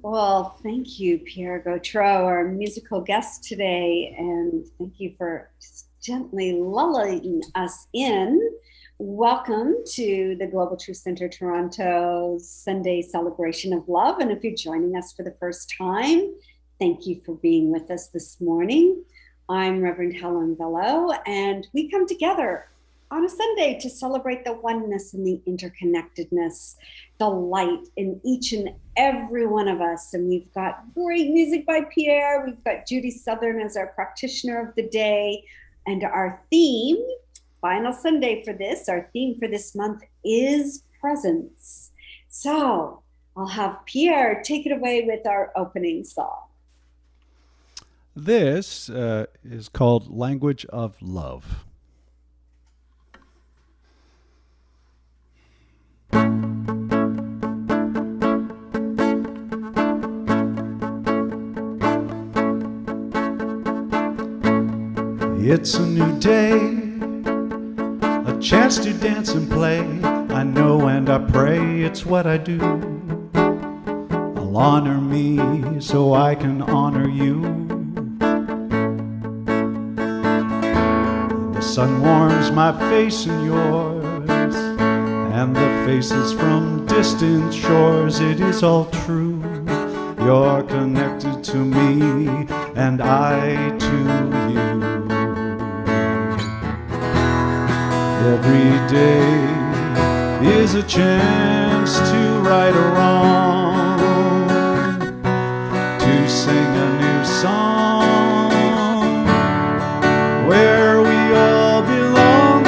Well, thank you, Pierre Gautreau, our musical guest today, and thank you for just gently lulling us in. Welcome to the Global Truth Center Toronto's Sunday Celebration of Love. And if you're joining us for the first time, thank you for being with us this morning. I'm Reverend Helen Bello, and we come together on a Sunday to celebrate the oneness and the interconnectedness, the light in each and every one of us. And we've got great music by Pierre. We've got Judy Southern as our practitioner of the day. And our theme, final Sunday for this, our theme for this month is presence. So I'll have Pierre take it away with our opening song. This is called Language of Love. It's a new day, a chance to dance and play. I know and I pray it's what I do. I'll honor me so I can honor you. The sun warms my face and yours, and the faces from distant shores. It is all true. You're connected to me, and I to you. Every day is a chance to right a wrong, to sing a new song where we all belong.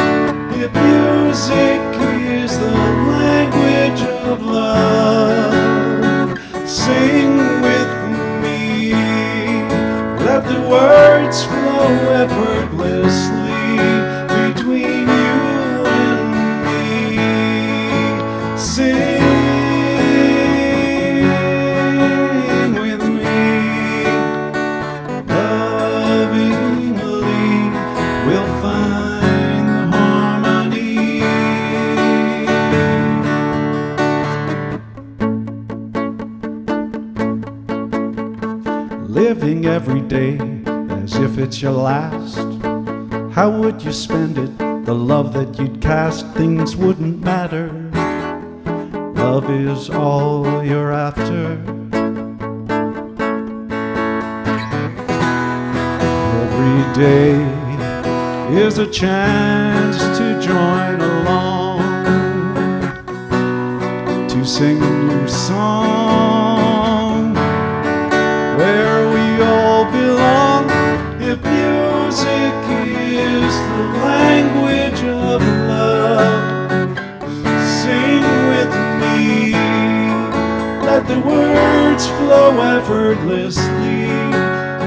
If music is the language of love, sing with me. Let the words flow effortlessly between you and me. Sing with me. Lovingly we'll find the harmony. Living every day as if it's your last. How would you spend it? The love that you'd cast, things wouldn't matter. Love is all you're after. Every day is a chance to join along, to sing a new song where we all belong. If music is the language of love, sing with me. Let the words flow effortlessly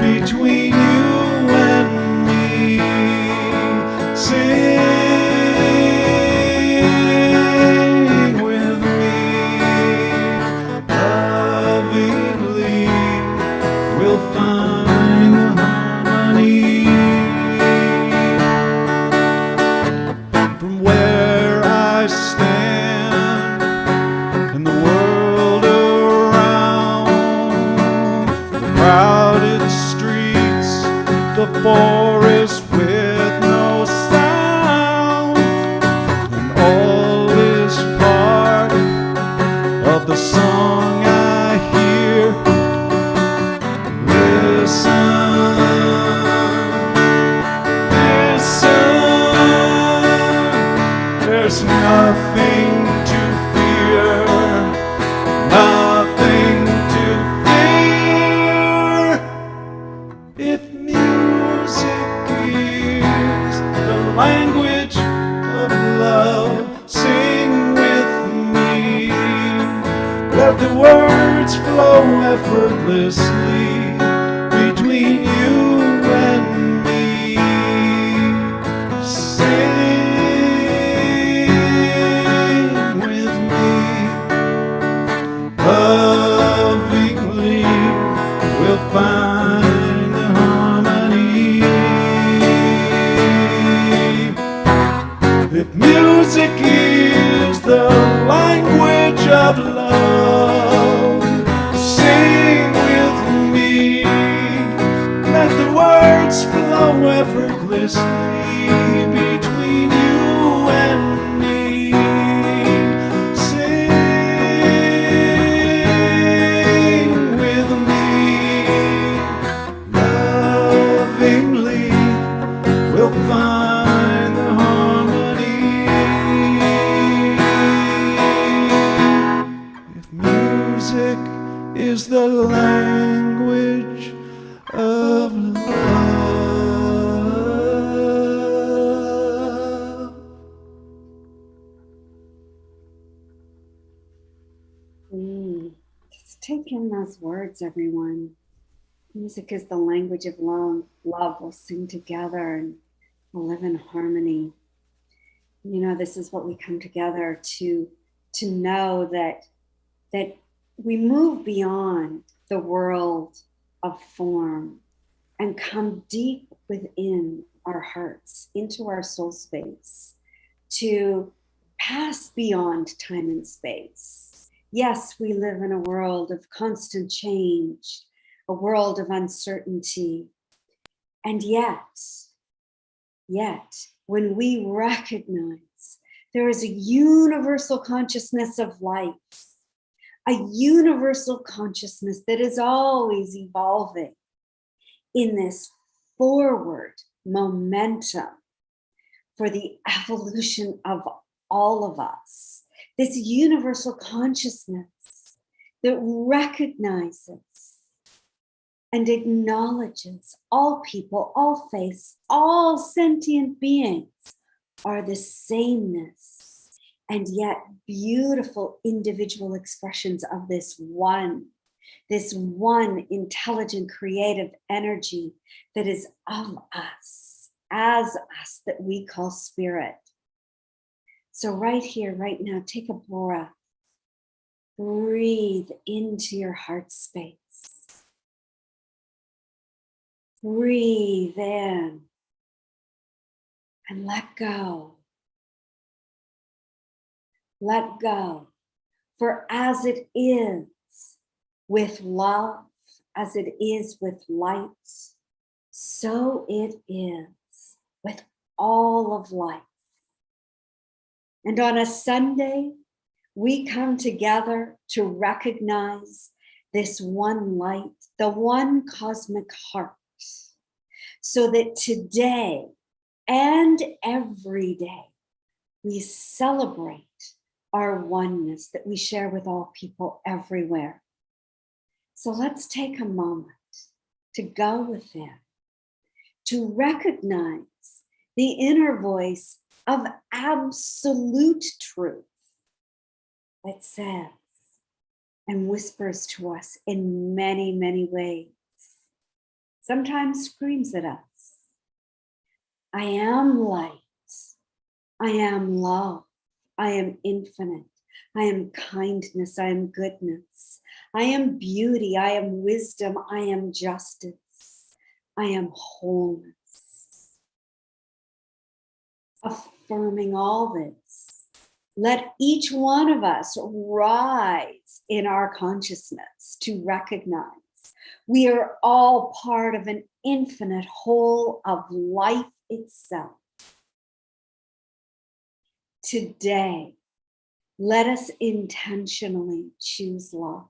between you and me. Sing with me. Lovingly we'll find the harmony. the forest with no sound, and all is part of the song I hear. Listen, listen, there's nothing to fear, nothing to fear. If music is the language of love, sing with me. Let the words flow effortlessly between you and me. Sing with me. Lovingly we'll find the harmony. If music is the language of love, sing with me. Let the words flow effortlessly between you and me. Sing with me. Lovingly we'll find the harmony. If music is the language of love. Just take in those words, everyone. Music is the language of love. Love. We'll sing together and we'll live in harmony. You know, this is what we come together to know that we move beyond the world of form and come deep within our hearts, into our soul space, to pass beyond time and space. Yes, we live in a world of constant change, a world of uncertainty. And yet, when we recognize there is a universal consciousness of life, a universal consciousness that is always evolving in this forward momentum for the evolution of all of us, this universal consciousness that recognizes and acknowledges all people, all faiths, all sentient beings are the sameness and yet beautiful individual expressions of this one intelligent, creative energy that is of us, as us, that we call spirit. So right here, right now, take a breath. Breathe into your heart space. Breathe in and let go. Let go. For as it is with love, as it is with light, so it is with all of life. And on a Sunday, we come together to recognize this one light, the one cosmic heart, so that today and every day we celebrate our oneness that we share with all people everywhere. So let's take a moment to go within, to recognize the inner voice of absolute truth that says and whispers to us in many, many ways, sometimes screams at us. I am light. I am love. I am infinite. I am kindness. I am goodness. I am beauty. I am wisdom. I am justice. I am wholeness. Affirming all this, let each one of us rise in our consciousness to recognize We are all part of an infinite whole of life itself. Today, let us intentionally choose love.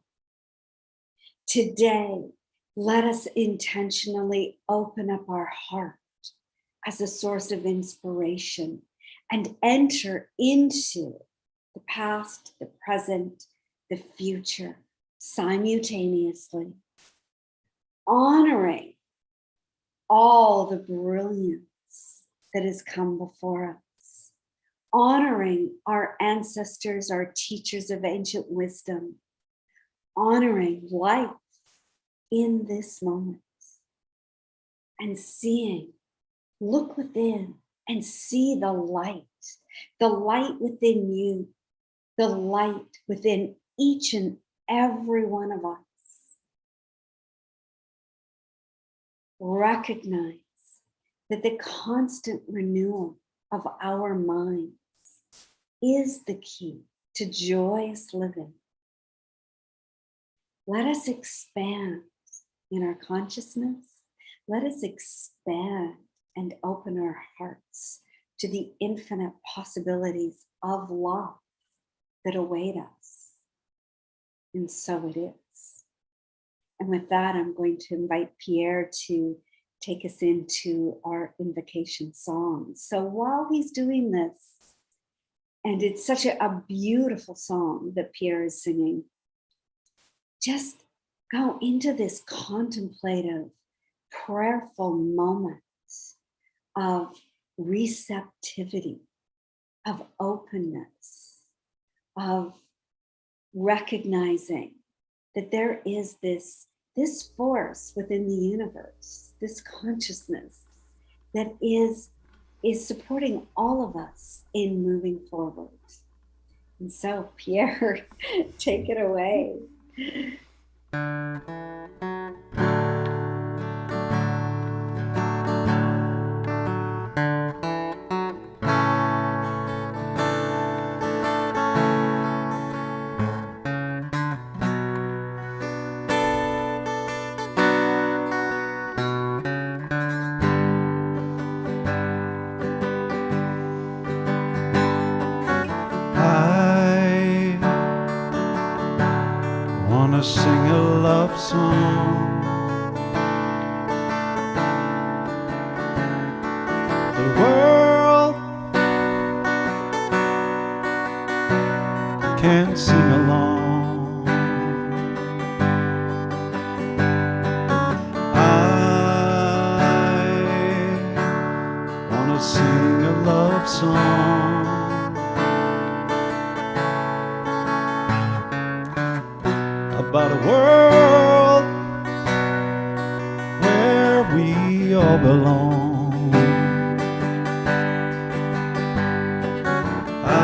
Today, let us intentionally open up our heart as a source of inspiration and enter into the past, the present, the future simultaneously, honoring all the brilliance that has come before us, honoring our ancestors, our teachers of ancient wisdom, honoring life in this moment, and seeing, look within and see the light within you, the light within each and every one of us. Recognize that the constant renewal of our minds is the key to joyous living. Let us expand in our consciousness. Let us expand and open our hearts to the infinite possibilities of love that await us. And so it is. And with that, I'm going to invite Pierre to take us into our invocation song. So while he's doing this, and it's such a beautiful song that Pierre is singing, just go into this contemplative, prayerful moment of receptivity, of openness, of recognizing that there is this force within the universe, this consciousness that is supporting all of us in moving forward. And so, Pierre, take it away. Sing a love song. The world can sing along. I wanna sing a love song about a world where we all belong. I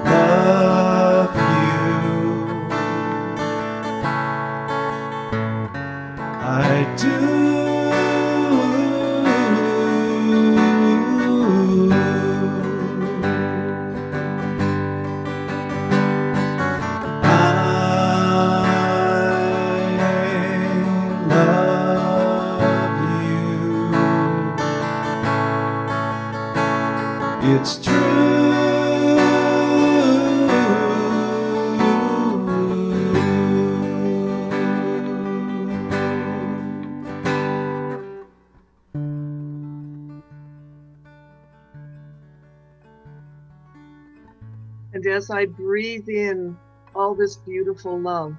love you. I do. It's true. And as I breathe in all this beautiful love,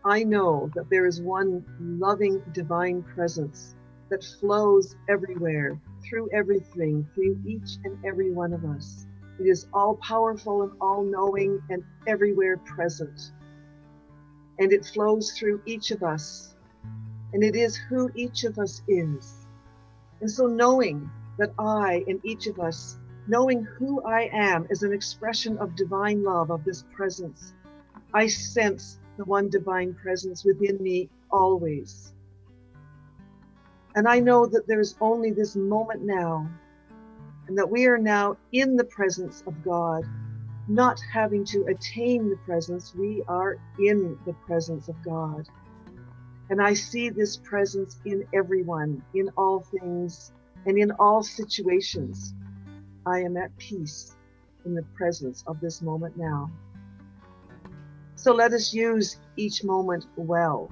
I know that there is one loving divine presence that flows everywhere, through everything, through each and every one of us. It is all powerful and all knowing and everywhere present. And it flows through each of us. And it is who each of us is. And so knowing that I and each of us, knowing who I am as an expression of divine love, of this presence, I sense the one divine presence within me always. And I know that there's only this moment now, and that we are now in the presence of God, not having to attain the presence. We are in the presence of God. And I see this presence in everyone, in all things, and in all situations. I am at peace in the presence of this moment now. So let us use each moment well.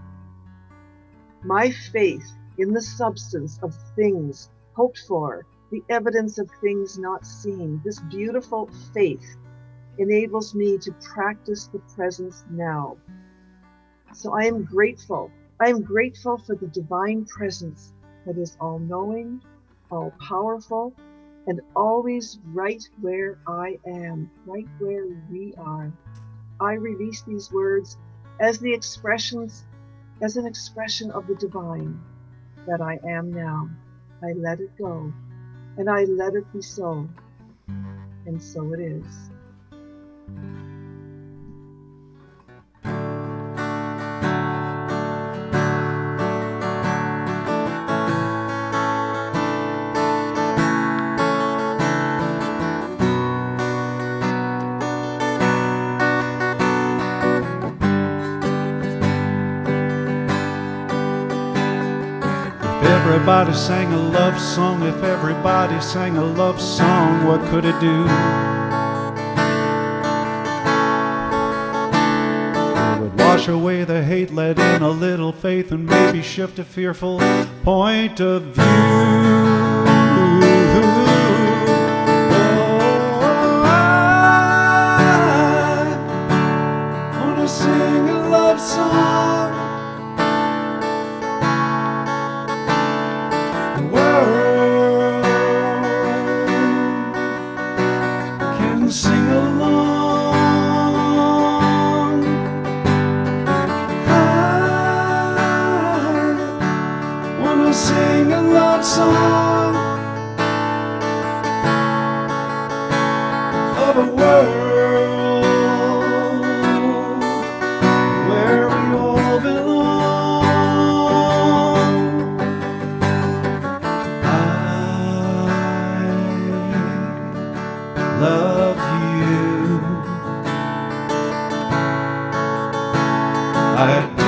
My faith in the substance of things hoped for, the evidence of things not seen, this beautiful faith enables me to practice the presence now. So I am grateful. I am grateful for the divine presence that is all-knowing, all-powerful, and always right where I am, right where we are. I release these words as an expression of the divine that I am now. I let it go, and I let it be so, and so it is. Everybody sang a love song. If everybody sang a love song, what could it do? It would wash away the hate, let in a little faith, and maybe shift a fearful point of view. Oh, I wanna sing a love song. Sing along. I wanna sing a love song of a world where we all belong. I love I do.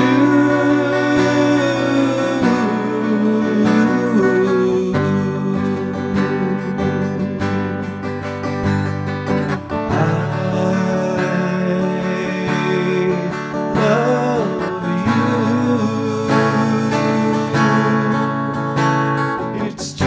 I love you. It's true.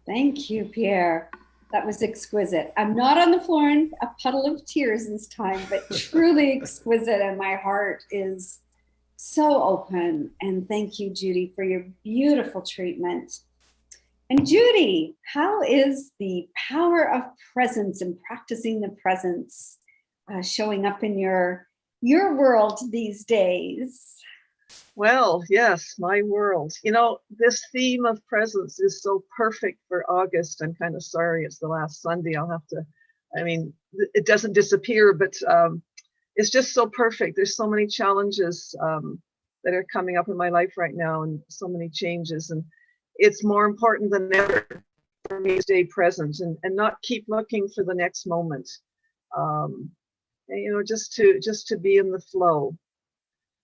Thank you, Pierre. That was exquisite. I'm not on the floor in a puddle of tears this time, but truly exquisite. And my heart is so open. And thank you, Judy, for your beautiful treatment. And Judy, how is the power of presence and practicing the presence showing up in your world these days? Well, yes, my world. You know, this theme of presence is so perfect for August. I'm kind of sorry it's the last Sunday. It doesn't disappear, but it's just so perfect. There's so many challenges that are coming up in my life right now, and so many changes. And it's more important than ever for me to stay present and not keep looking for the next moment. Just to be in the flow.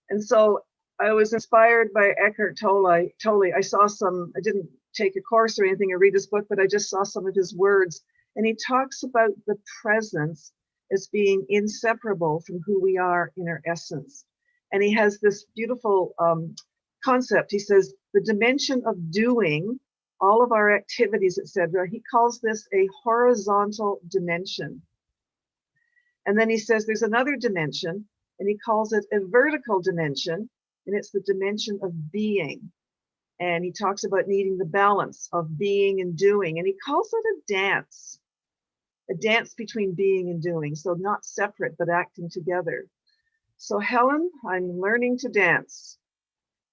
And so I was inspired by Eckhart Tolle. I didn't take a course or anything or read his book, but I just saw some of his words. And he talks about the presence as being inseparable from who we are in our essence. And he has this beautiful concept. He says, the dimension of doing, all of our activities, etc., he calls this a horizontal dimension. And then he says there's another dimension, and he calls it a vertical dimension. And it's the dimension of being. And he talks about needing the balance of being and doing. And he calls it a dance between being and doing. So not separate, but acting together. So Helen, I'm learning to dance.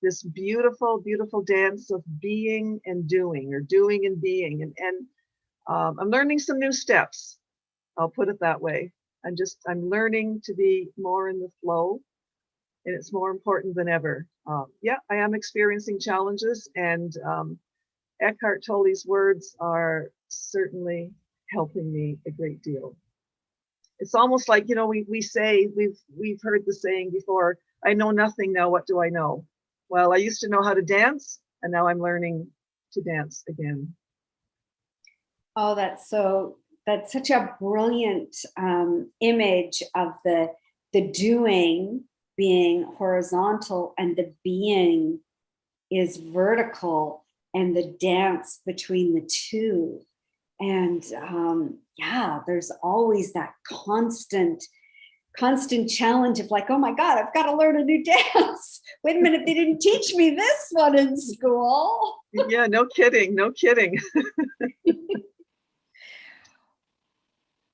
This beautiful, beautiful dance of being and doing, or doing and being. And I'm learning some new steps. I'll put it that way. I'm learning to be more in the flow, and it's more important than ever. Yeah, I am experiencing challenges, and Eckhart Tolle's words are certainly helping me a great deal. It's almost like, you know, we say, we've heard the saying before, I know nothing now, what do I know? Well, I used to know how to dance, and now I'm learning to dance again. Oh, that's such a brilliant image of the doing being horizontal and the being is vertical, and the dance between the two. And yeah, there's always that constant challenge of like, oh my God, I've got to learn a new dance. Wait a minute, they didn't teach me this one in school. Yeah, no kidding, no kidding.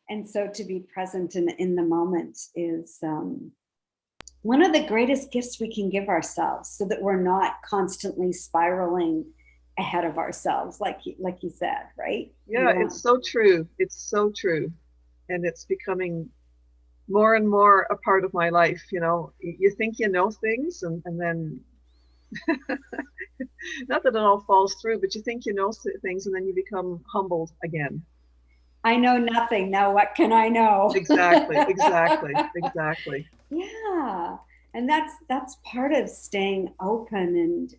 And so to be present in the moment is one of the greatest gifts we can give ourselves, so that we're not constantly spiraling ahead of ourselves, like you said, right? Yeah, it's so true. It's so true. And it's becoming more and more a part of my life. You know, you think you know things, and then not that it all falls through, but you think you know things, and then you become humbled again. I know nothing. Now what can I know? Exactly. Yeah. And that's part of staying open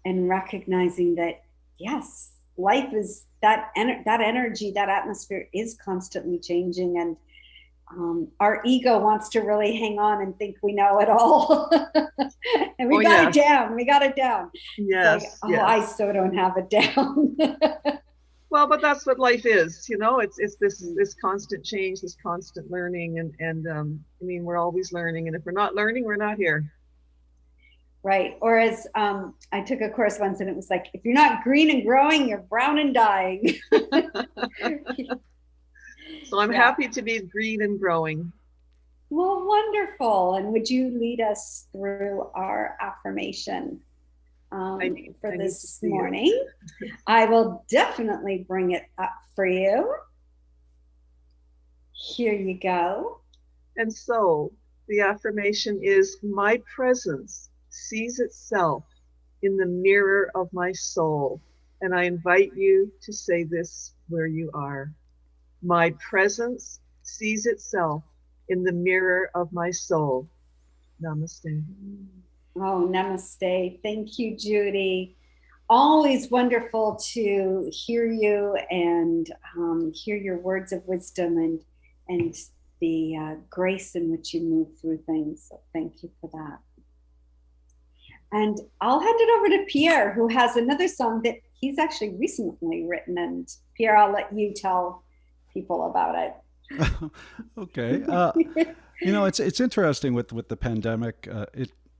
and recognizing that, yes, life is that energy, that atmosphere is constantly changing. And our ego wants to really hang on and think we know it all. And we got it down. Yes. Like, I so don't have it down. Well, but that's what life is, you know. It's this constant change, this constant learning, and I mean, we're always learning, and if we're not learning, we're not here. Right. Or as I took a course once, and it was like, if you're not green and growing, you're brown and dying. So I'm happy to be green and growing. Well, wonderful. And would you lead us through our affirmation? For this morning? I will definitely bring it up for you. Here you go. And so the affirmation is, my presence sees itself in the mirror of my soul. And I invite you to say this where you are. My presence sees itself in the mirror of my soul. Namaste. Oh, namaste. Thank you, Judy. Always wonderful to hear you and hear your words of wisdom and the grace in which you move through things. So thank you for that. And I'll hand it over to Pierre, who has another song that he's actually recently written. And Pierre, I'll let you tell people about it. Okay. You know, it's interesting with the pandemic.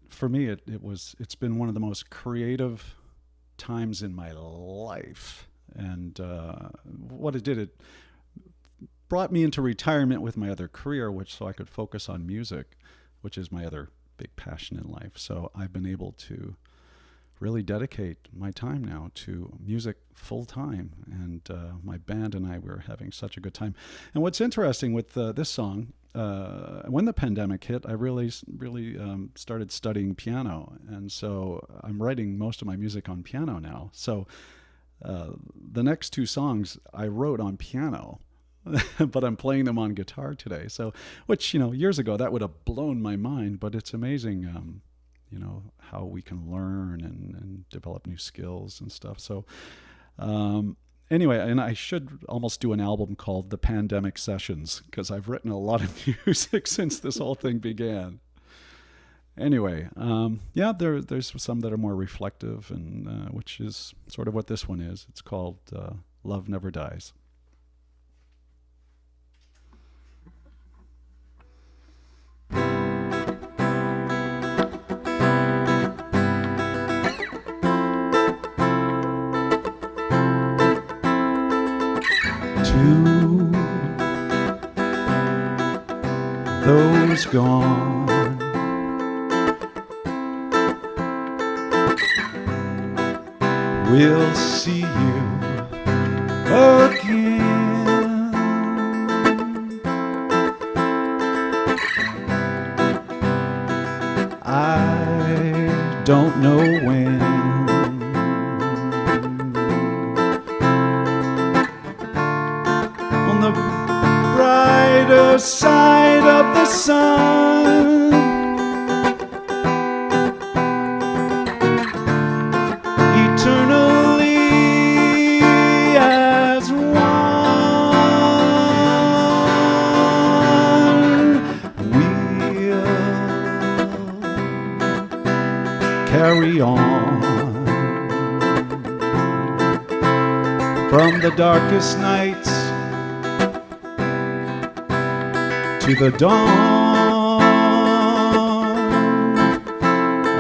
For me, it's been one of the most creative times in my life. And what it did, it brought me into retirement with my other career, so I could focus on music, which is my other big passion in life. So I've been able to really dedicate my time now to music full time. And my band and I were having such a good time. And what's interesting with this song, when the pandemic hit, I really started studying piano. And so I'm writing most of my music on piano now. So the next two songs I wrote on piano, but I'm playing them on guitar today. So, which, you know, years ago that would have blown my mind, but it's amazing, you know, how we can learn and develop new skills and stuff. So, anyway, and I should almost do an album called The Pandemic Sessions, because I've written a lot of music since this whole thing began. Anyway, yeah, there's some that are more reflective, and which is sort of what this one is. It's called Love Never Dies. Those gone, we'll see you again. I don't know when. On the brighter side of the sun, eternally as one, we'll carry on from the darkest nights to the dawn,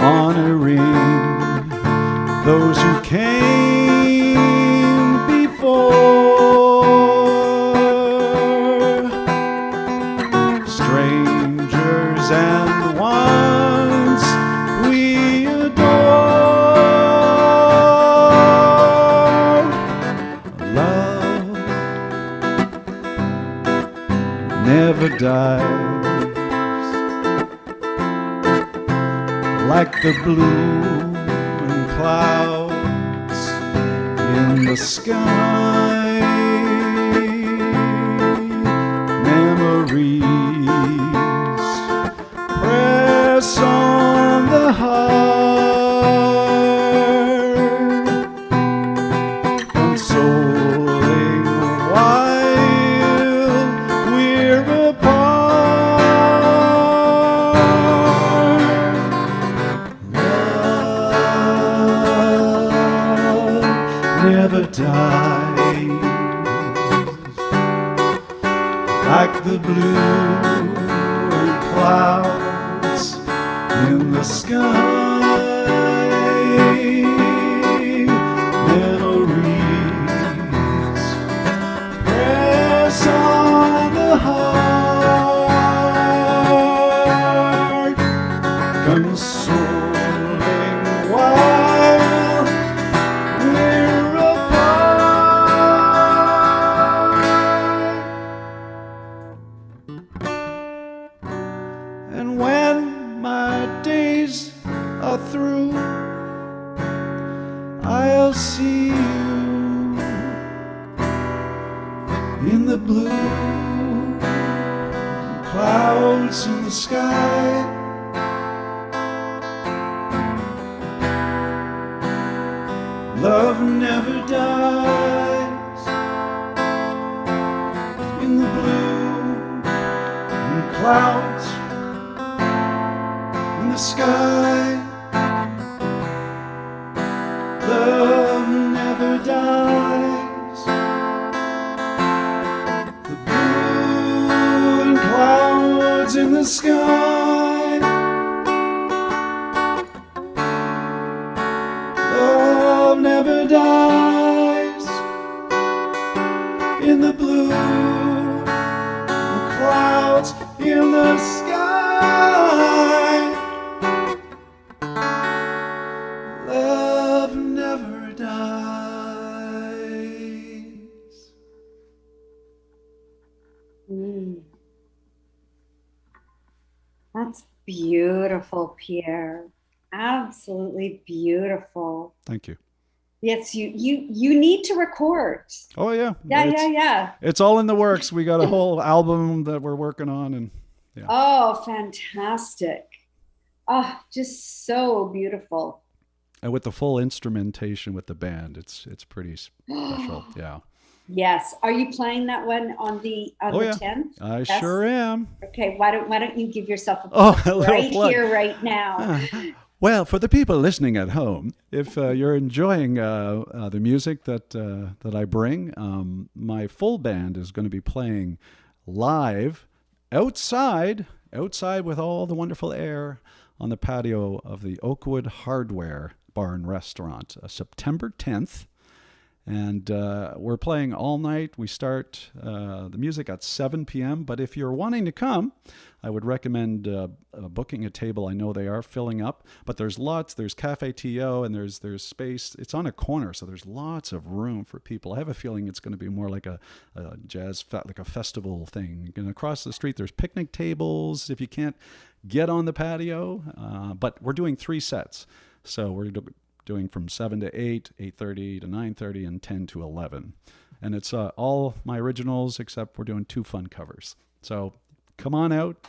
honoring those who came before, strangers and the ones we adore. Love never dies, like the blue clouds in the sky. Memories press on the heart, consoling while we're apart. Love never dies, like the blue clouds in the sky. Memories press on the heart, consoling while we're apart. And when my days are through, I'll see you in the blue clouds in the sky. Love never dies, in the blue clouds in the sky. Love never dies, the blue clouds in the sky. Love never dies, in the blue clouds in the sky. Love never dies. That's beautiful, Pierre. Absolutely beautiful. Thank you. Yes, you need to record. Oh yeah. Yeah. It's all in the works. We got a whole album that we're working on, and yeah. Oh, fantastic. Oh, just so beautiful. And with the full instrumentation with the band, it's pretty special. Yeah. Yes. Are you playing that one on the 10th? I sure am. Okay. Why don't you give yourself a a plug little right plug. here, right now? Well, for the people listening at home, if you're enjoying the music that I bring, my full band is going to be playing live outside with all the wonderful air on the patio of the Oakwood Hardware Bar and Restaurant, September 10th. And we're playing all night. We start the music at 7 p.m. But if you're wanting to come, I would recommend booking a table. I know they are filling up, but there's Cafe TO, and there's space. It's on a corner, so there's lots of room for people. I have a feeling it's going to be more like a jazz, like a festival thing. And across the street, there's picnic tables if you can't get on the patio. But we're doing 3 sets. So we're doing from 7 to 8, 8:30 to 9:30, and 10 to 11. And it's all my originals, except we're doing 2 fun covers. So come on out.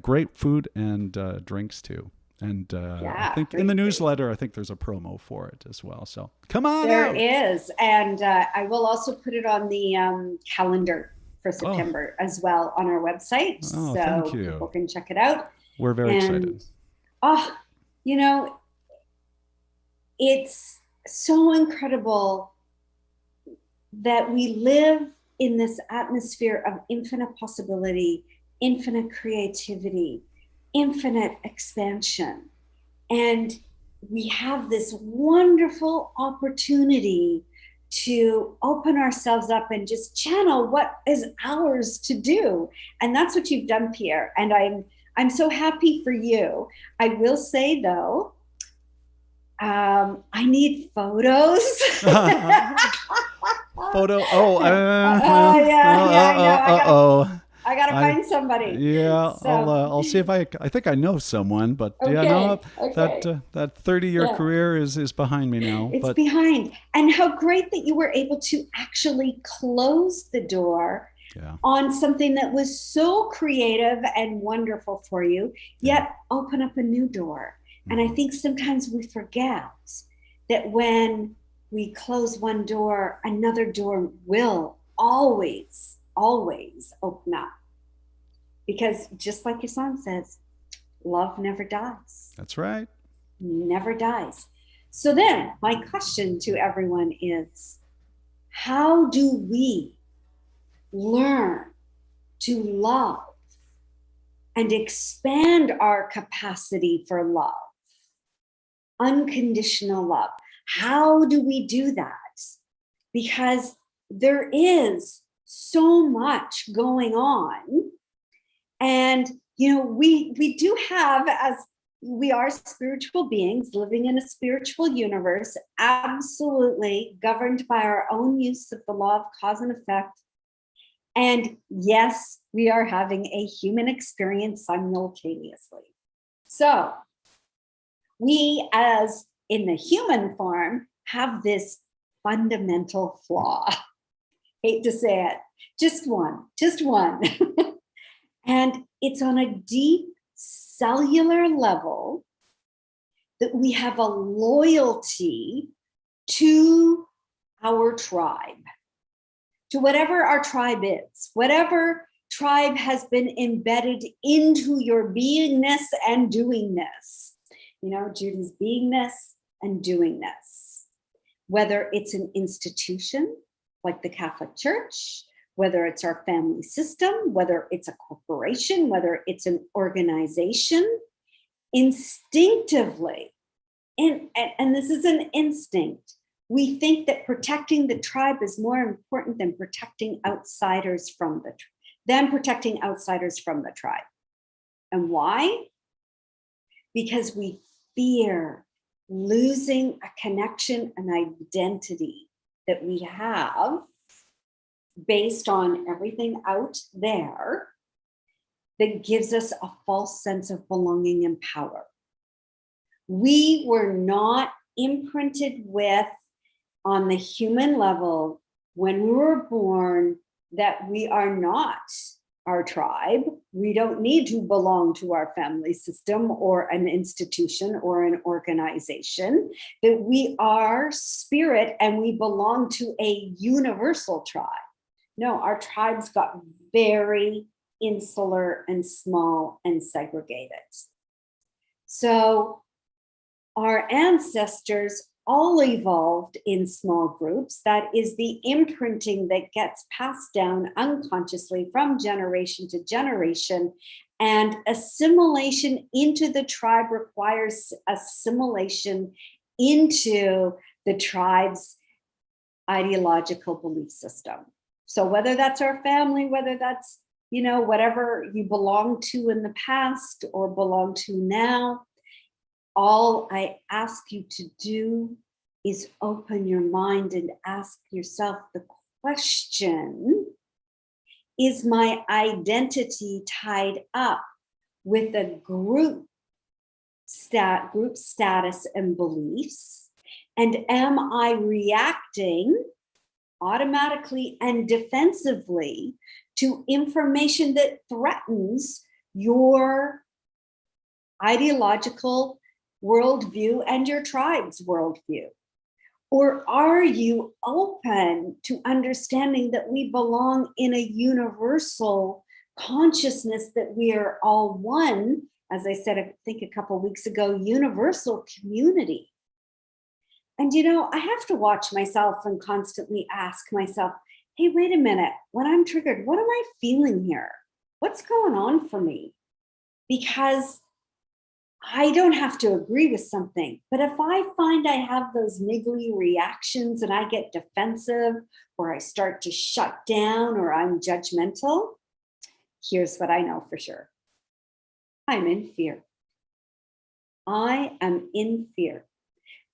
Great food and drinks too. And I think in the newsletter, I think there's a promo for it as well. So come on out. There is. And I will also put it on the calendar for September as well on our website. Oh, so thank you. People can check it out. We're very excited. Oh, it's so incredible that we live in this atmosphere of infinite possibility, infinite creativity, infinite expansion. And we have this wonderful opportunity to open ourselves up and just channel what is ours to do. And that's what you've done, Pierre. And I'm so happy for you. I will say though, I need photos. Photo. I gotta find somebody. Yeah, so. I'll see if I think I know someone, but that 30-year career is behind me now. It's behind. And how great that you were able to actually close the door on something that was so creative and wonderful for you, yet open up a new door. And I think sometimes we forget that when we close one door, another door will always open up. Because just like your song says, love never dies. That's right. Never dies. So then my question to everyone is, how do we learn to love and expand our capacity for love? Unconditional love. How do we do that? Because there is so much going on. And, we do have, as we are spiritual beings living in a spiritual universe, absolutely governed by our own use of the law of cause and effect. And yes, we are having a human experience simultaneously. So we, as in the human form, have this fundamental flaw. Hate to say it, just one. And it's on a deep cellular level that we have a loyalty to our tribe, to whatever our tribe is, whatever tribe has been embedded into your beingness and doingness. Judy's beingness and doingness, whether it's an institution like the Catholic Church, whether it's our family system, whether it's a corporation, whether it's an organization, instinctively, and this is an instinct, we think that protecting the tribe is more important than protecting outsiders from the tribe. And why? Because we fear losing a connection, an identity that we have based on everything out there that gives us a false sense of belonging and power. We were not imprinted with, on the human level, when we were born, that we are not our tribe. We don't need to belong to our family system or an institution or an organization, that we are spirit and we belong to a universal tribe. No, our tribes got very insular and small and segregated. So our ancestors all evolved in small groups. That is the imprinting that gets passed down unconsciously from generation to generation. And assimilation into the tribe requires assimilation into the tribe's ideological belief system. So whether that's our family, whether that's, whatever you belong to in the past or belong to now, all I ask you to do is open your mind and ask yourself the question, is my identity tied up with a group status and beliefs? And am I reacting automatically and defensively to information that threatens your ideological worldview and your tribe's worldview? Or are you open to understanding that we belong in a universal consciousness, that we are all one, as I said, I think a couple of weeks ago, universal community? And I have to watch myself and constantly ask myself, hey, wait a minute, when I'm triggered, what am I feeling here? What's going on for me? Because I don't have to agree with something, but if I find I have those niggly reactions and I get defensive, or I start to shut down, or I'm judgmental, here's what I know for sure. I'm in fear. I am in fear.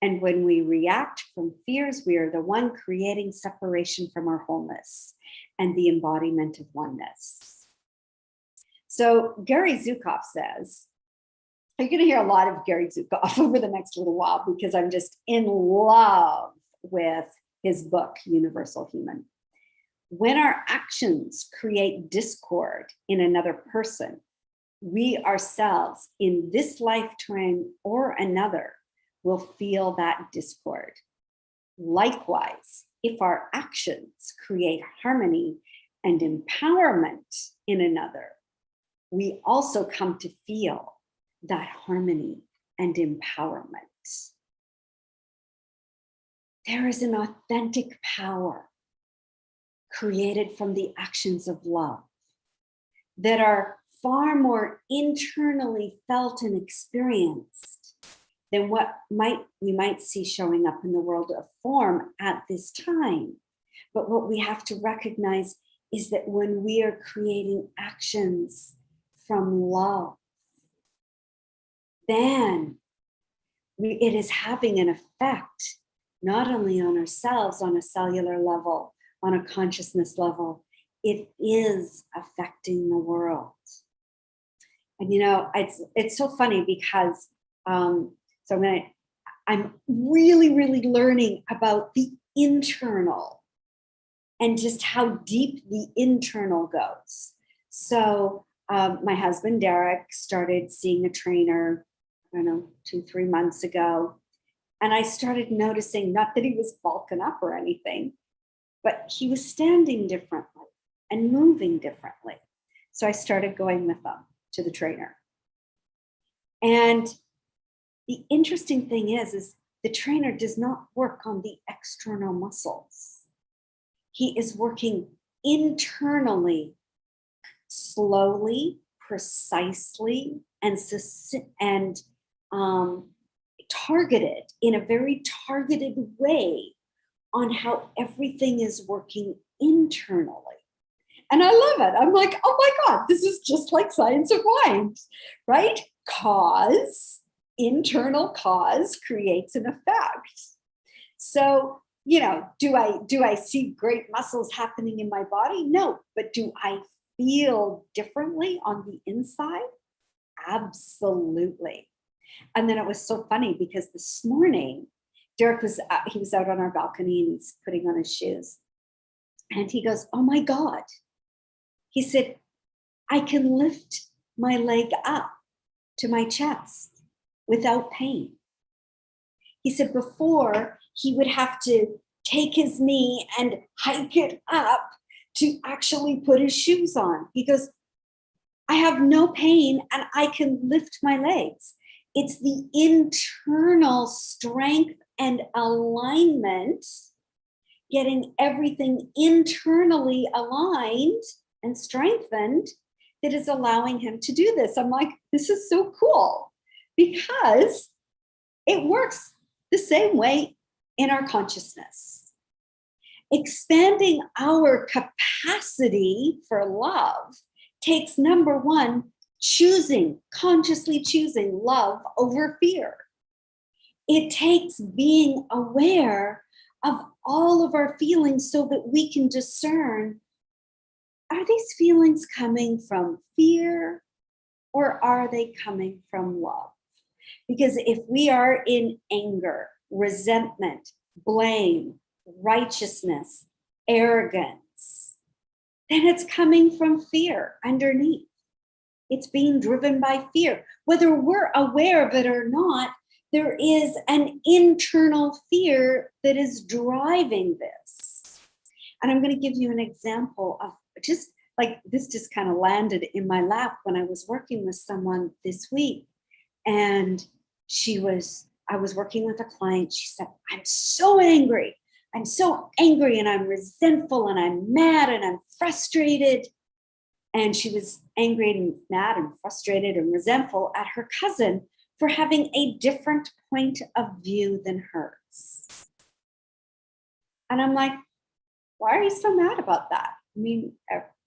And when we react from fears, we are the one creating separation from our wholeness and the embodiment of oneness. So Gary Zukav says, you're going to hear a lot of Gary Zukav over the next little while, because I'm just in love with his book, Universal Human. When our actions create discord in another person, we ourselves in this lifetime or another will feel that discord. Likewise, if our actions create harmony and empowerment in another, we also come to feel that harmony and empowerment. There is an authentic power created from the actions of love that are far more internally felt and experienced than what we might see showing up in the world of form at this time. But what we have to recognize is that when we are creating actions from love, then it is having an effect not only on ourselves on a cellular level, on a consciousness level, it is affecting the world. And it's so funny because I'm really learning about the internal and just how deep the internal goes. So my husband, Derek, started seeing a trainer, 2-3 months ago. And I started noticing, not that he was bulking up or anything, but he was standing differently and moving differently. So I started going with him to the trainer. And the interesting thing is the trainer does not work on the external muscles. He is working internally, slowly, precisely, and targeted in a very targeted way on how everything is working internally. And I love it. I'm like, oh my God, this is just like science of mind, right? Internal cause creates an effect. So, do I see great muscles happening in my body? No, but do I feel differently on the inside? Absolutely. And then it was so funny because this morning, Derek was out on our balcony and he's putting on his shoes. And he goes, oh my God. He said, I can lift my leg up to my chest without pain. He said before he would have to take his knee and hike it up to actually put his shoes on. He goes, I have no pain and I can lift my legs. It's the internal strength and alignment, getting everything internally aligned and strengthened, that is allowing him to do this. I'm like, this is so cool, because it works the same way in our consciousness. expanding our capacity for love takes, number one, consciously choosing love over fear. It takes being aware of all of our feelings so that we can discern, are these feelings coming from fear or are they coming from love? Because if we are in anger, resentment, blame, righteousness, arrogance, then it's coming from fear underneath. It's being driven by fear. Whether we're aware of it or not, there is an internal fear that is driving this. And I'm going to give you an example of just like this just kind of landed in my lap when I was working with someone this week. And I was working with a client. She said, I'm so angry. I'm so angry and I'm resentful and I'm mad and I'm frustrated. And she was angry and mad and frustrated and resentful at her cousin for having a different point of view than hers. And I'm like, why are you so mad about that? I mean,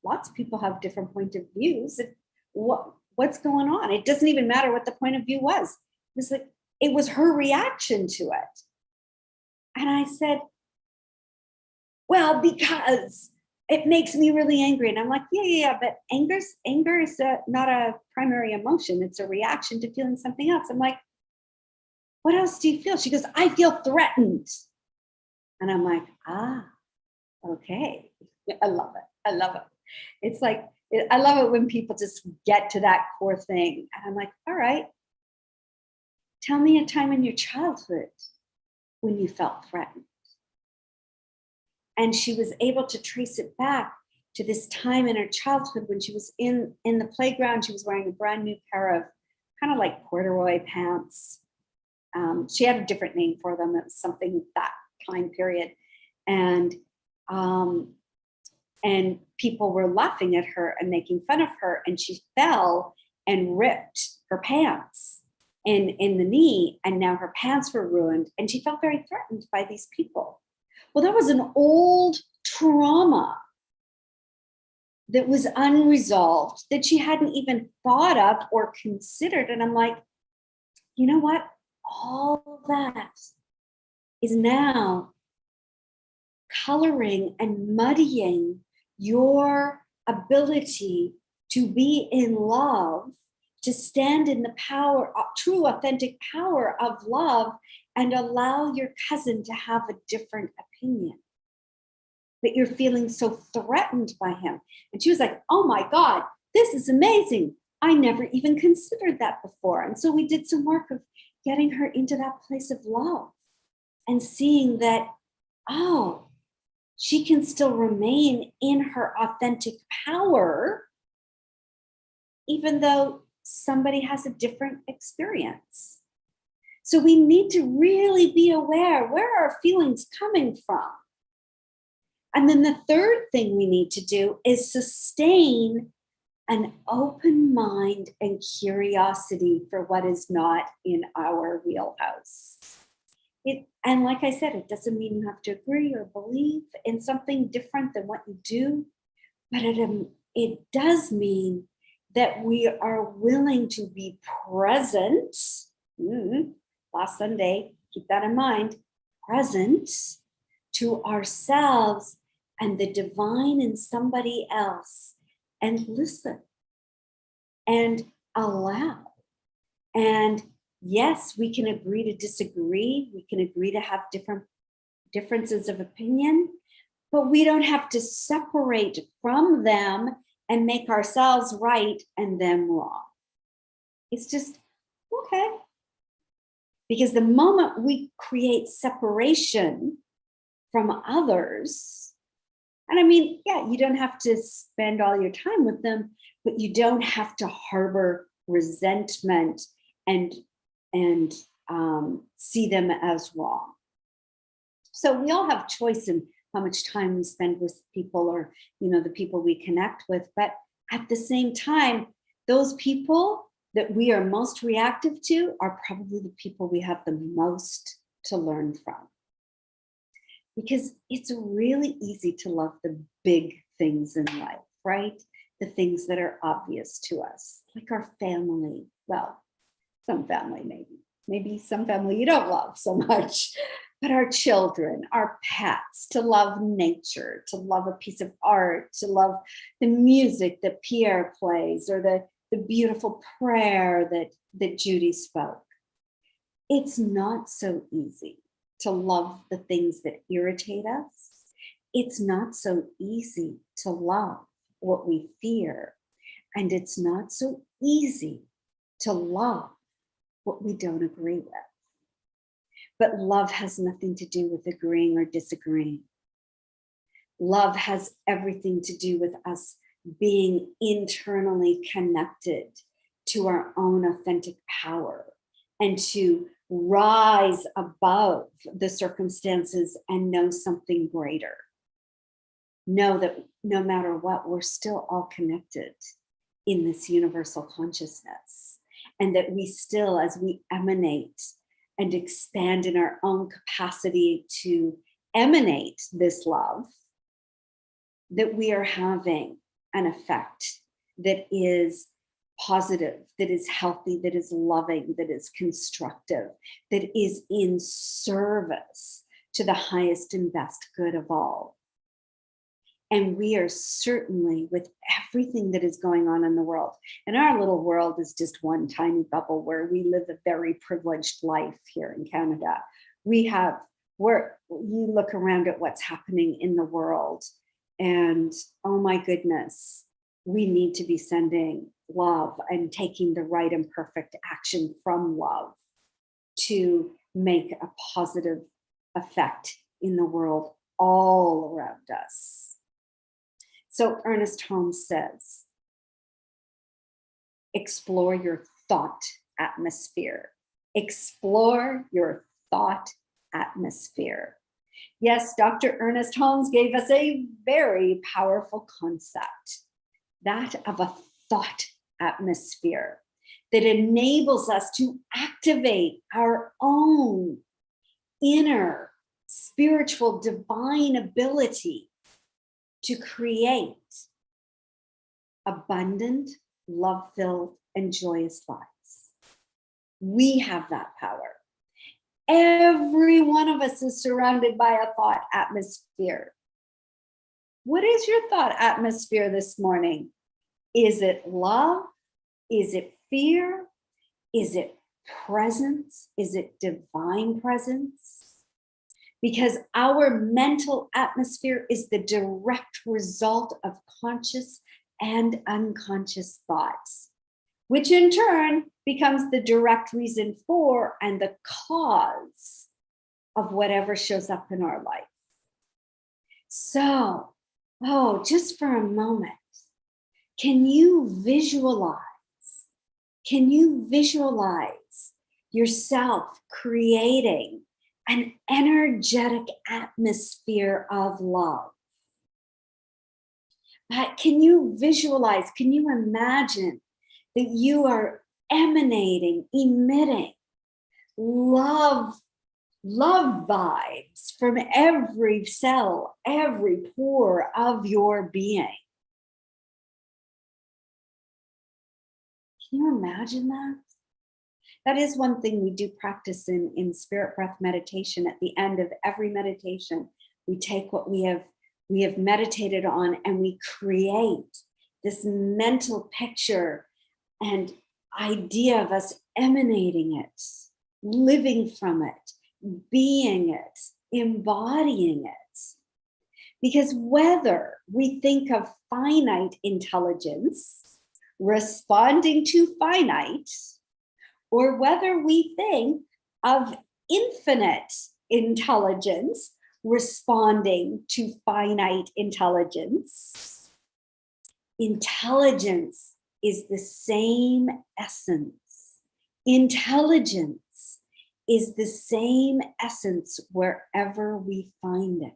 lots of people have different point of views. What's going on? It doesn't even matter what the point of view was. It was her reaction to it. And I said, well, because it makes me really angry. And I'm like, yeah, but anger is not a primary emotion. It's a reaction to feeling something else. I'm like, what else do you feel? She goes, I feel threatened. And I'm like, okay. I love it. It's like, I love it when people just get to that core thing. And I'm like, all right, tell me a time in your childhood when you felt threatened. And she was able to trace it back to this time in her childhood when she was in the playground. She was wearing a brand new pair of kind of like corduroy pants. She had a different name for them. It was something that time period. And people were laughing at her and making fun of her. And she fell and ripped her pants in the knee. And now her pants were ruined. And she felt very threatened by these people. Well, that was an old trauma that was unresolved that she hadn't even thought of or considered. And I'm like, you know what? All that is now coloring and muddying your ability to be in love, to stand in the power, true, authentic power of love, and allow your cousin to have a different opinion. But you're feeling so threatened by him. And she was like, oh my God, this is amazing. I never even considered that before. And so we did some work of getting her into that place of love and seeing that, oh, she can still remain in her authentic power, even though somebody has a different experience. So we need to really be aware, where are our feelings coming from? And then the third thing we need to do is sustain an open mind and curiosity for what is not in our wheelhouse. And like I said, it doesn't mean you have to agree or believe in something different than what you do, but it does mean that we are willing to be present. Last Sunday, keep that in mind, present to ourselves and the divine in somebody else, and listen and allow. And yes, we can agree to disagree. We can agree to have different differences of opinion, but we don't have to separate from them and make ourselves right and them wrong. It's just, okay. Because the moment we create separation from others, and I mean, yeah, you don't have to spend all your time with them, but you don't have to harbor resentment and see them as wrong. So we all have choice in how much time we spend with people, or, you know, the people we connect with. But at the same time, those people that we are most reactive to are probably the people we have the most to learn from. because it's really easy to love the big things in life, right? The things that are obvious to us, like our family. Well, some family maybe some family you don't love so much, but our children, our pets, to love nature, to love a piece of art, to love the music that Pierre plays, or the beautiful prayer that Judy spoke. It's not so easy to love the things that irritate us. It's not so easy to love what we fear. And it's not so easy to love what we don't agree with. But love has nothing to do with agreeing or disagreeing. Love has everything to do with us being internally connected to our own authentic power and to rise above the circumstances and know something greater. Know that no matter what, we're still all connected in this universal consciousness, and that we still, as we emanate and expand in our own capacity to emanate this love, that we are having an effect that is positive, that is healthy, that is loving, that is constructive, that is in service to the highest and best good of all. And we are certainly, with everything that is going on in the world, and our little world is just one tiny bubble where we live a very privileged life here in Canada. You look around at what's happening in the world, and oh my goodness, we need to be sending love and taking the right and perfect action from love to make a positive effect in the world all around us. So Ernest Holmes says, explore your thought atmosphere. Explore your thought atmosphere. Yes, Dr. Ernest Holmes gave us a very powerful concept, that of a thought atmosphere that enables us to activate our own inner spiritual divine ability to create abundant, love-filled, and joyous lives. We have that power. Every one of us is surrounded by a thought atmosphere. What is your thought atmosphere this morning? Is it love? Is it fear? Is it presence? Is it divine presence? Because our mental atmosphere is the direct result of conscious and unconscious thoughts, which in turn becomes the direct reason for and the cause of whatever shows up in our life. So, just for a moment, can you visualize yourself creating an energetic atmosphere of love? Can you visualize, can you imagine that you are emitting love vibes from every cell, every pore of your being? Can you imagine that? That is one thing we do practice in spirit breath meditation. At the end of every meditation, we take what we have meditated on and we create this mental picture and idea of us emanating it, living from it, being it, embodying it. Because whether we think of finite intelligence responding to finite, or whether we think of infinite intelligence responding to finite intelligence, intelligence is the same essence. Intelligence is the same essence wherever we find it.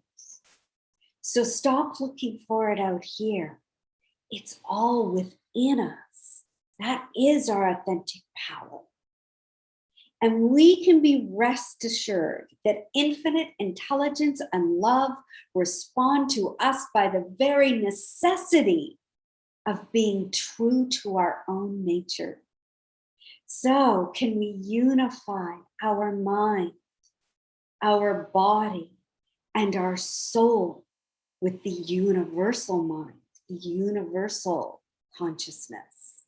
So stop looking for it out here. It's all within us. That is our authentic power. And we can be rest assured that infinite intelligence and love respond to us by the very necessity of being true to our own nature. So, can we unify our mind, our body, and our soul with the universal mind, the universal consciousness?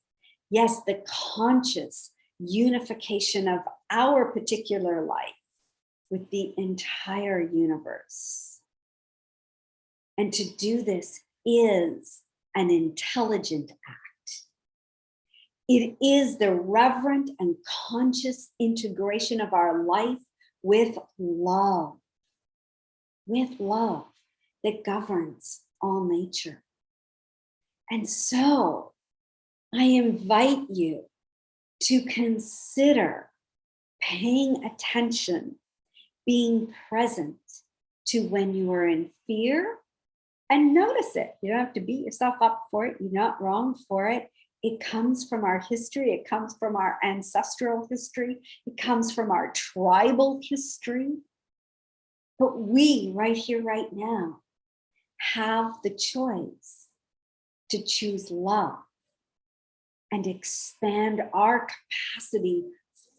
Yes, the conscious unification of our particular life with the entire universe. And to do this is an intelligent act. It is the reverent and conscious integration of our life with love that governs all nature. And so I invite you to consider paying attention, being present to when you are in fear, and notice it. You don't have to beat yourself up for it. You're not wrong for it. It comes from our history. It comes from our ancestral history. It comes from our tribal history. But we, right here, right now, have the choice to choose love and expand our capacity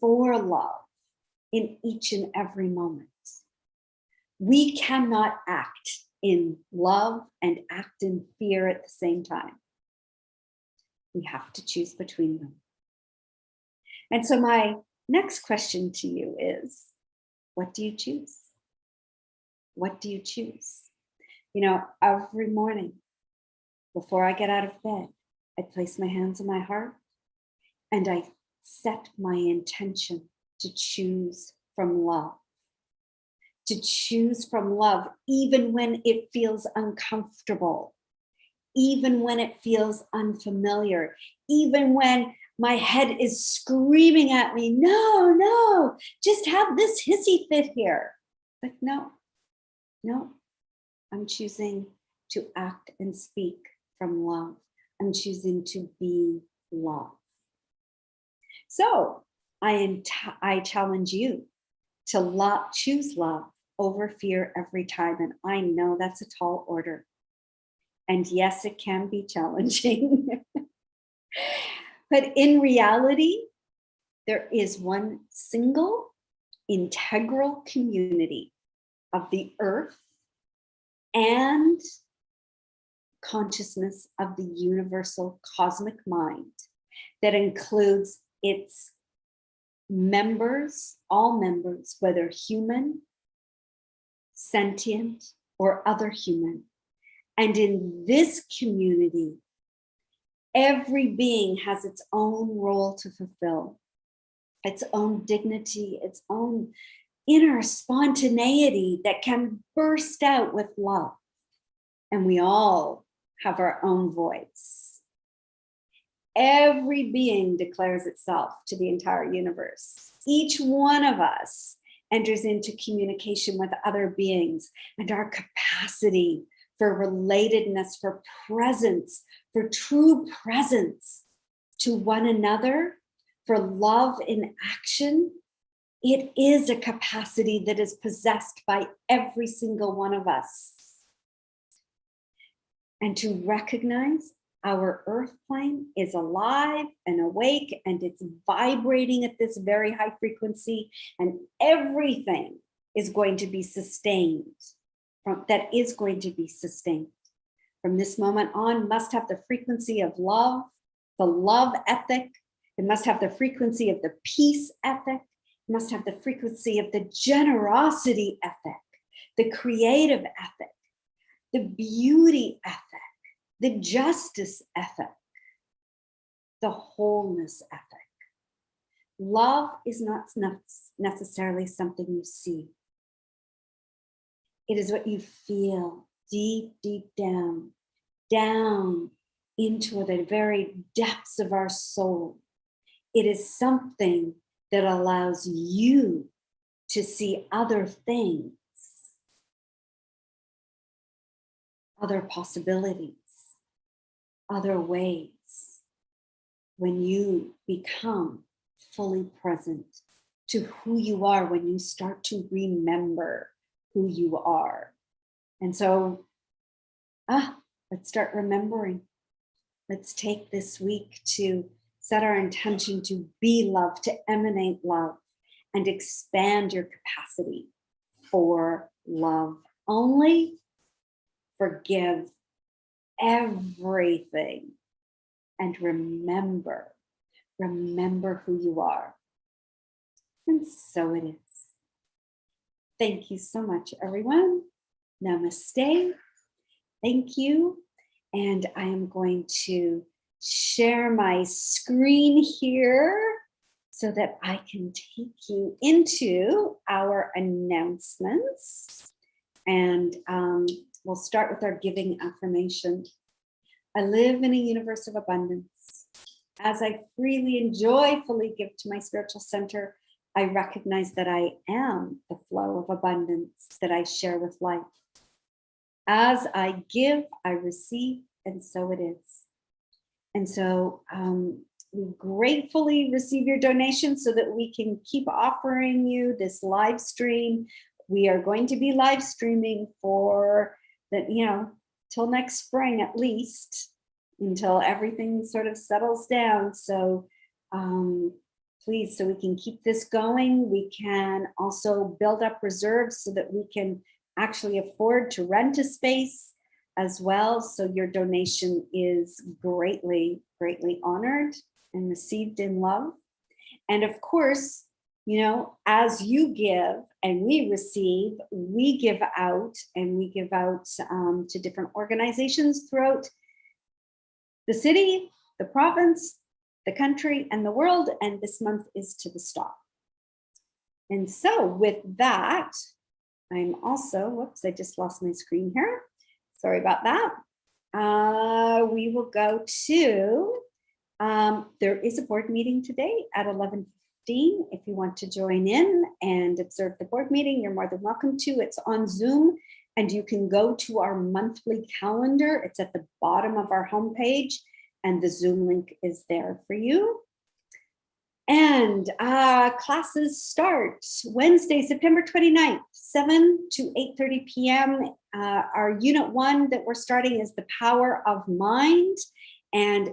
for love in each and every moment. We cannot act in love and act in fear at the same time. We have to choose between them. And so my next question to you is, what do you choose? What do you choose? You know, every morning before I get out of bed, I place my hands on my heart and I set my intention to choose from love. To choose from love, even when it feels uncomfortable, even when it feels unfamiliar, even when my head is screaming at me, no, just have this hissy fit here. But no, I'm choosing to act and speak from love. I'm choosing to be love. So I challenge you to choose love over fear every time. And I know that's a tall order. And yes, it can be challenging. But in reality, there is one single integral community of the earth and consciousness of the universal cosmic mind that includes its members, all members, whether human, sentient, or other human. And in this community, every being has its own role to fulfill, its own dignity, its own inner spontaneity that can burst out with love. And we all have our own voice. Every being declares itself to the entire universe. Each one of us enters into communication with other beings, and our capacity for relatedness, for presence, for true presence to one another, for love in action, it is a capacity that is possessed by every single one of us. And to recognize our earth plane is alive and awake, and it's vibrating at this very high frequency, and everything is going to be sustained. That is going to be sustained. From this moment on, must have the frequency of love, the love ethic. It must have the frequency of the peace ethic. It must have the frequency of the generosity ethic, the creative ethic, the beauty ethic, the justice ethic, the wholeness ethic. Love is not necessarily something you see. It is what you feel deep, deep down into the very depths of our soul. It is something that allows you to see other things, other possibilities, other ways, when you become fully present to who you are when you start to remember who you are. And so, let's start remembering. Let's take this week to set our intention to be love, to emanate love, and expand your capacity for love. Only forgive everything and remember who you are. And so it is. Thank you so much, everyone. Namaste. Thank you. And I am going to share my screen here so that I can take you into our announcements. And we'll start with our giving affirmation. I live in a universe of abundance. As I freely and joyfully give to my spiritual center, I recognize that I am the flow of abundance that I share with life. As I give, I receive, and so it is. And so we gratefully receive your donations so that we can keep offering you this live stream. We are going to be live streaming for till next spring at least, until everything sort of settles down. So please, so we can keep this going. We can also build up reserves so that we can actually afford to rent a space as well. So your donation is greatly, greatly honored and received in love. And of course, as you give and we receive, we give out, and we give out to different organizations throughout the city, the province, the country, and the world. And this month is to the stop. And so with that, I'm also, whoops, I just lost my screen here. Sorry about that. We will go to, there is a board meeting today at 11:15. If you want to join in and observe the board meeting, you're more than welcome to. It's on Zoom, and you can go to our monthly calendar. It's at the bottom of our homepage, and the Zoom link is there for you. And classes start Wednesday, September 29th, 7 to 8:30 p.m. Our unit 1 that we're starting is the power of mind. And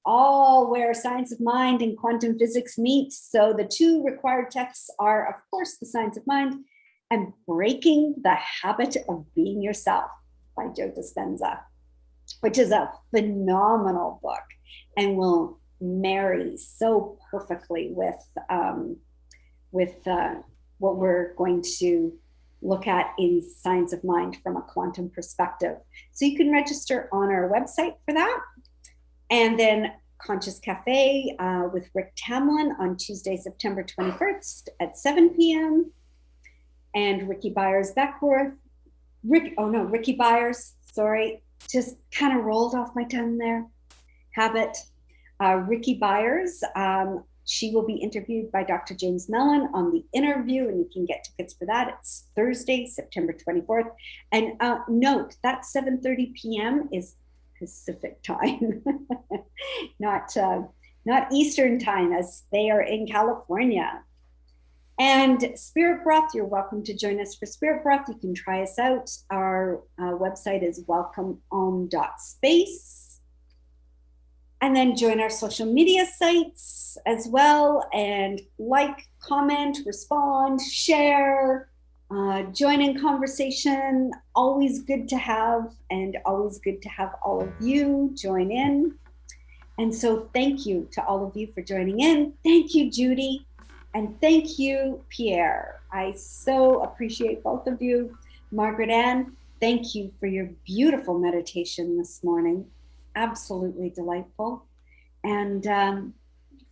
all where science of mind and quantum physics meet. So the 2 required texts are, of course, the science of mind and Breaking the Habit of Being Yourself by Joe Dispenza, which is a phenomenal book and will marry so perfectly with what we're going to look at in Science of Mind from a quantum perspective. So you can register on our website for that. And then Conscious Cafe with Rick Tamlin on Tuesday, September 21st at 7 p.m. And Ricky Byers-Beckworth. Ricky Byers, sorry, just kind of rolled off my tongue there. Habit. Ricky Byers, she will be interviewed by Dr. James Mellon on The Interview, and you can get tickets for that. It's Thursday, September 24th. And note that 7:30 p.m. is Pacific time, not Eastern time, as they are in California. And Spirit Breath, you're welcome to join us for Spirit Breath. You can try us out. Our website is welcomeom.space. And then join our social media sites as well, and like, comment, respond, share, join in conversation. Always good to have, and always good to have all of you join in. And so thank you to all of you for joining in. Thank you, Judy. And thank you, Pierre. I so appreciate both of you. Margaret Ann, thank you for your beautiful meditation this morning. Absolutely delightful. And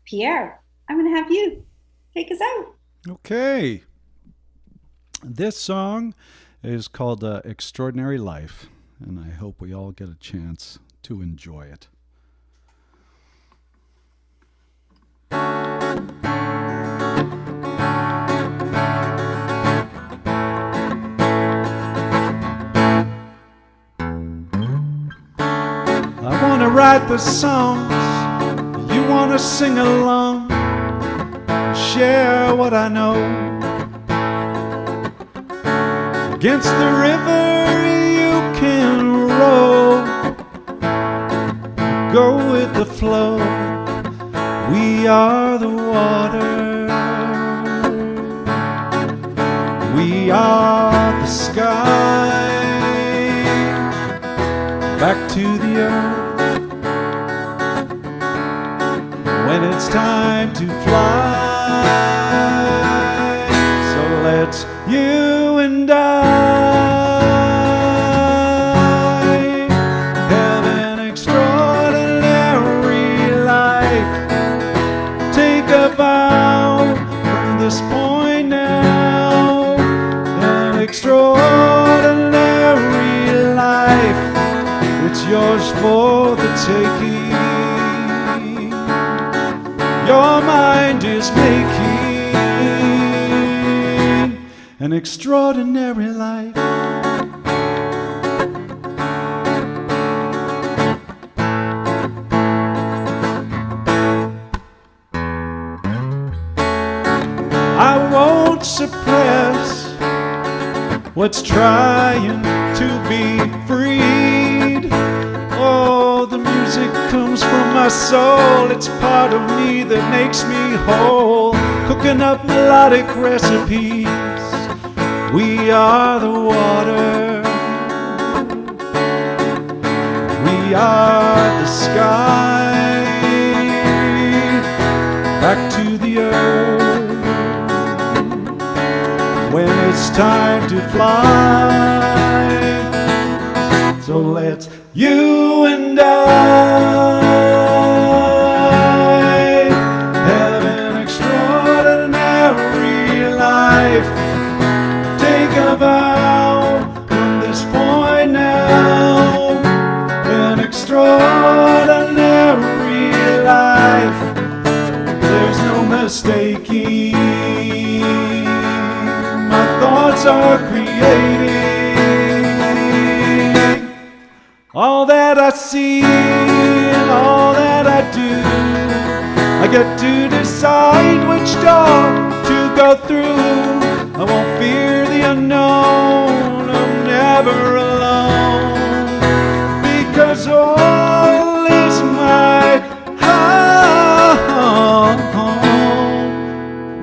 Pierre, I'm going to have you take us out. Okay. This song is called Extraordinary Life, and I hope we all get a chance to enjoy it. I want to write the songs, you want to sing along. share what I know. Against the river you can row, go with the flow. We are the water, we are the sky. Back to the earth when it's time to fly. So let's you and I have an extraordinary life. Take a vow from this point now. An extraordinary life, it's yours for the taking. Your mind is making an extraordinary life. I won't suppress what's trying to be freed. Oh, the music comes from my soul. It's part of me that makes me whole. Cooking up melodic recipes. We are the water, we are the sky. Back to the earth when it's time to fly. So let's you and I have an extraordinary life. Take a vow from this point now. An extraordinary life, there's no mistaking. My thoughts are creating all that I see and all that I do. I get to decide which door to go through. I won't fear the unknown, I'm never alone, because all is my home.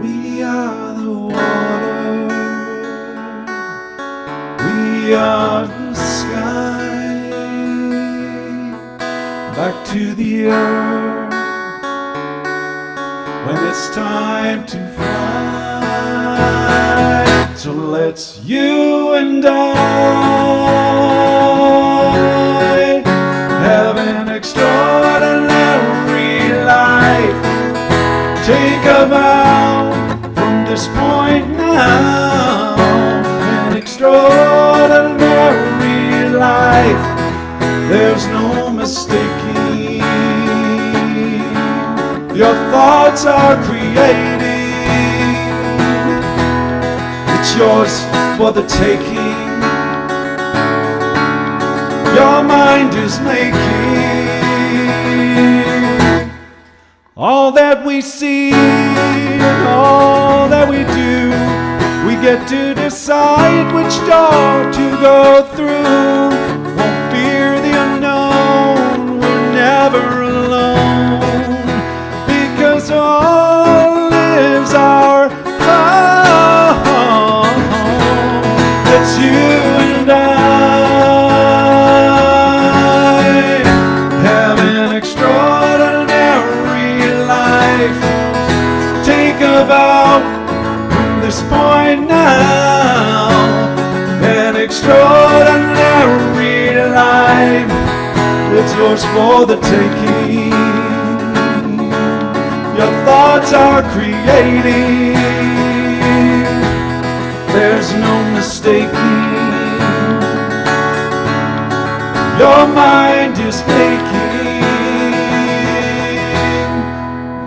We are the water, we are the sky. Back to the earth when it's time to fly. So let's you and I have an extraordinary life. Take a vow from this point now. An extraordinary life, there's no mistaking. Your thoughts are creating. It's yours for the taking. Your mind is making all that we see and all that we do. We get to decide which door to go through. Won't fear the unknown, we're never alone, because all lives our home. It's you and I have an extraordinary life. Take a vow from this point now. An extraordinary life, it's yours for the taking. Your thoughts are creating. There's no mistaking. Your mind is making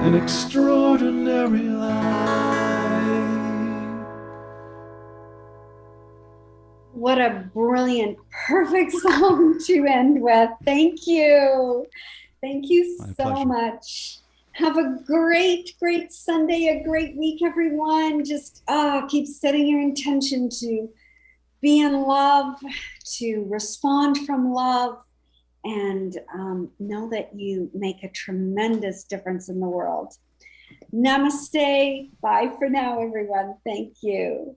an extraordinary life. What a brilliant, perfect song to end with. Thank you. Thank you My so pleasure. much. Have a great, great Sunday, a great week, everyone. Just keep setting your intention to be in love, to respond from love, and know that you make a tremendous difference in the world. Namaste. Bye for now, everyone. Thank you.